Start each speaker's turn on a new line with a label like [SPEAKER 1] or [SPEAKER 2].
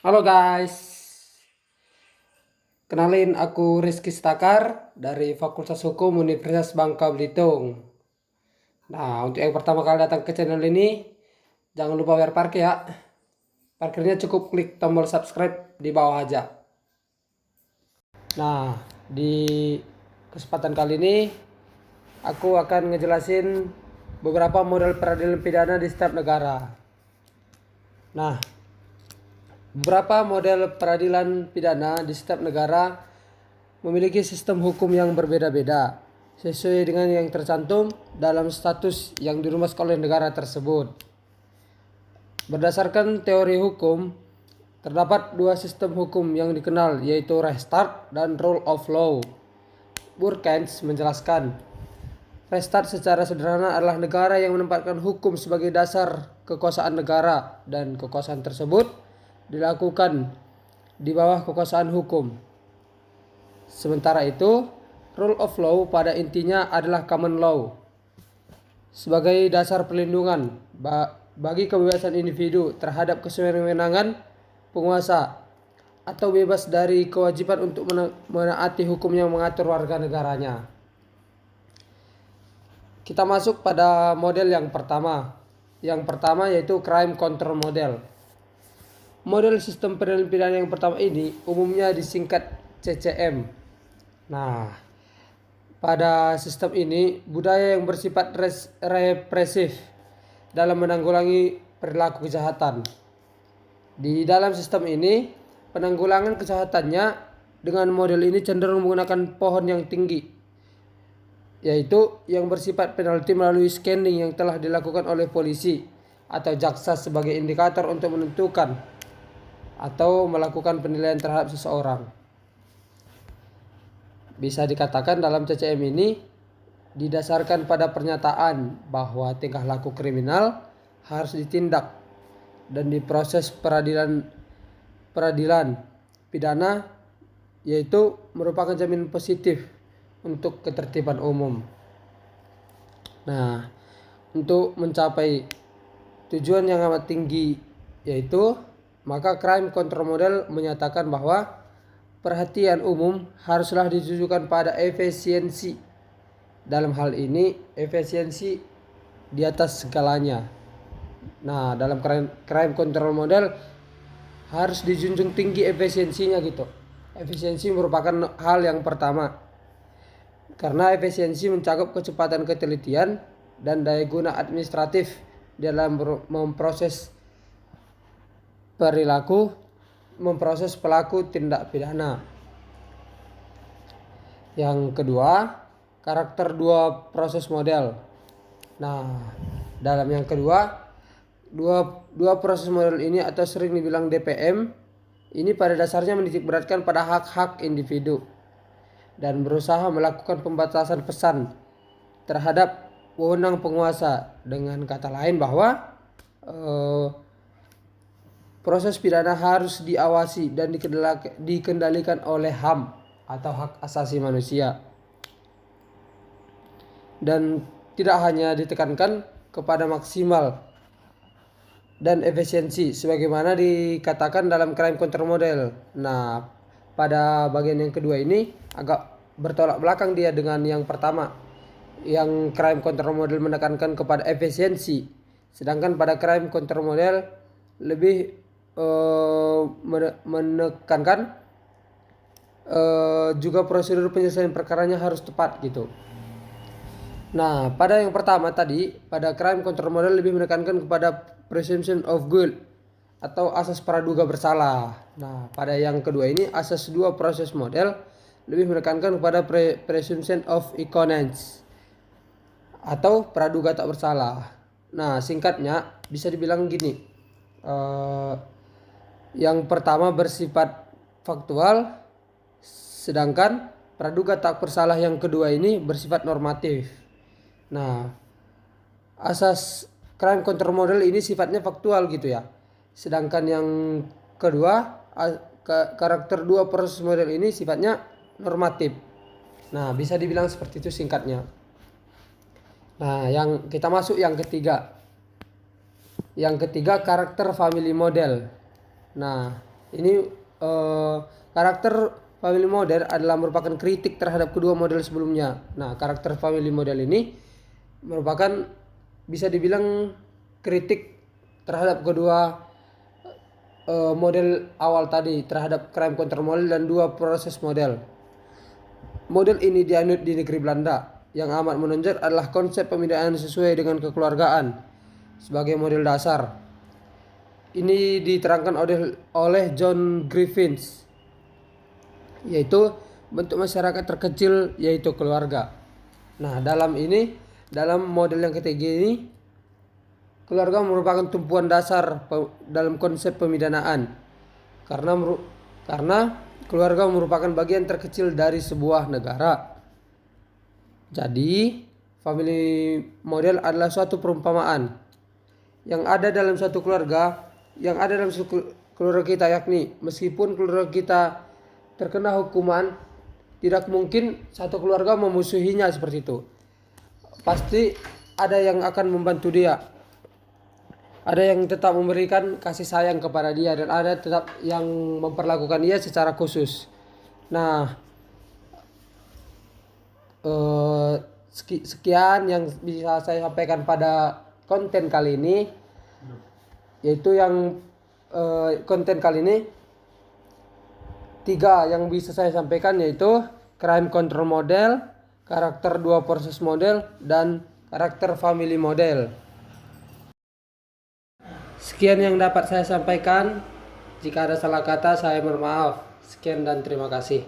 [SPEAKER 1] Halo guys, kenalin aku Rizky Stakar dari Fakultas Hukum Universitas Bangka Belitung. Nah, untuk yang pertama kali datang ke channel ini, jangan lupa bayar parkir ya. Parkirnya cukup klik tombol subscribe di bawah aja. Nah, di kesempatan kali ini, aku akan ngejelasin beberapa model peradilan pidana di setiap negara. Nah, beberapa model peradilan pidana di setiap negara memiliki sistem hukum yang berbeda-beda sesuai dengan yang tercantum dalam status yang dirumuskan oleh negara tersebut. Berdasarkan teori hukum, terdapat dua sistem hukum yang dikenal, yaitu Rechtsstaat dan Rule of Law. Burkens menjelaskan, Rechtsstaat secara sederhana adalah negara yang menempatkan hukum sebagai dasar kekuasaan negara dan kekuasaan tersebut dilakukan di bawah kekuasaan hukum. Sementara itu, Rule of Law pada intinya adalah common law sebagai dasar perlindungan bagi kebebasan individu terhadap kesewenang-wenangan penguasa atau bebas dari kewajiban untuk menaati hukum yang mengatur warga negaranya. Kita masuk pada model yang pertama. Yang pertama yaitu crime control model. Model sistem peradilan pidana yang pertama ini umumnya disingkat CCM. Nah, pada sistem ini budaya yang bersifat represif dalam menanggulangi perilaku kejahatan. Di dalam sistem ini, penanggulangan kejahatannya dengan model ini cenderung menggunakan pohon yang tinggi, yaitu yang bersifat penalti melalui scanning yang telah dilakukan oleh polisi atau jaksa sebagai indikator untuk menentukan atau melakukan penilaian terhadap seseorang. Bisa dikatakan dalam CCM ini didasarkan pada pernyataan bahwa tingkah laku kriminal harus ditindak dan diproses peradilan pidana, yaitu merupakan jaminan positif untuk ketertiban umum. Nah, untuk mencapai tujuan yang amat tinggi yaitu, maka crime control model menyatakan bahwa perhatian umum haruslah ditujukan pada efisiensi. Dalam hal ini, efisiensi di atas segalanya. Nah, dalam crime control model harus dijunjung tinggi efisiensinya gitu. Efisiensi merupakan hal yang pertama. Karena efisiensi mencakup kecepatan ketelitian dan daya guna administratif dalam memproses pelaku tindak pidana. Yang kedua, karakter dua proses model. Nah, dalam yang kedua, dua proses model ini atau sering dibilang DPM, ini pada dasarnya menitikberatkan pada hak-hak individu dan berusaha melakukan pembatasan pesan terhadap wewenang penguasa. Dengan kata lain bahwa proses pidana harus diawasi dan dikendalikan oleh HAM atau hak asasi manusia. Dan tidak hanya ditekankan kepada maksimal dan efisiensi sebagaimana dikatakan dalam crime control model. Nah, pada bagian yang kedua ini agak bertolak belakang dia dengan yang pertama. Yang crime control model menekankan kepada efisiensi, sedangkan pada crime control model lebih menekankan juga prosedur penyelesaian perkaranya harus tepat gitu. Nah, pada yang pertama tadi, pada crime control model lebih menekankan kepada presumption of guilt atau asas praduga bersalah. Nah, pada yang kedua ini, asas dua proses model lebih menekankan kepada presumption of innocence atau praduga tak bersalah. Nah, singkatnya bisa dibilang gini. Yang pertama bersifat faktual, sedangkan praduga tak bersalah yang kedua ini bersifat normatif. Nah, asas crime control model ini sifatnya faktual gitu ya. Sedangkan yang kedua, karakter dua proses model ini sifatnya normatif. Nah, bisa dibilang seperti itu singkatnya. Nah, yang kita masuk yang ketiga. Yang ketiga, karakter family model. Nah, Ini karakter family model adalah merupakan kritik terhadap kedua model sebelumnya. Nah, karakter family model ini merupakan bisa dibilang kritik terhadap kedua model awal tadi, terhadap crime counter model dan dua proses model. Model ini dianut di negeri Belanda. Yang amat menonjol adalah konsep pemindahan sesuai dengan kekeluargaan sebagai model dasar. Ini diterangkan oleh John Griffiths, yaitu bentuk masyarakat terkecil yaitu keluarga. Nah, dalam model yang ketiga ini, keluarga merupakan tumpuan dasar dalam konsep pemidanaan. Karena keluarga merupakan bagian terkecil dari sebuah negara. Jadi, family model adalah suatu perumpamaan yang ada dalam suatu keluarga, kita, yakni meskipun keluarga kita terkena hukuman, tidak mungkin satu keluarga memusuhinya seperti itu. Pasti ada yang akan membantu dia. Ada yang tetap memberikan kasih sayang kepada dia dan ada tetap yang memperlakukan dia secara khusus. Nah, sekian yang bisa saya sampaikan pada konten kali ini, yaitu konten kali ini 3 yang bisa saya sampaikan, yaitu crime control model, karakter 2 proses model, dan karakter family model. Sekian yang dapat saya sampaikan. Jika ada salah kata, saya mohon maaf. Sekian dan terima kasih.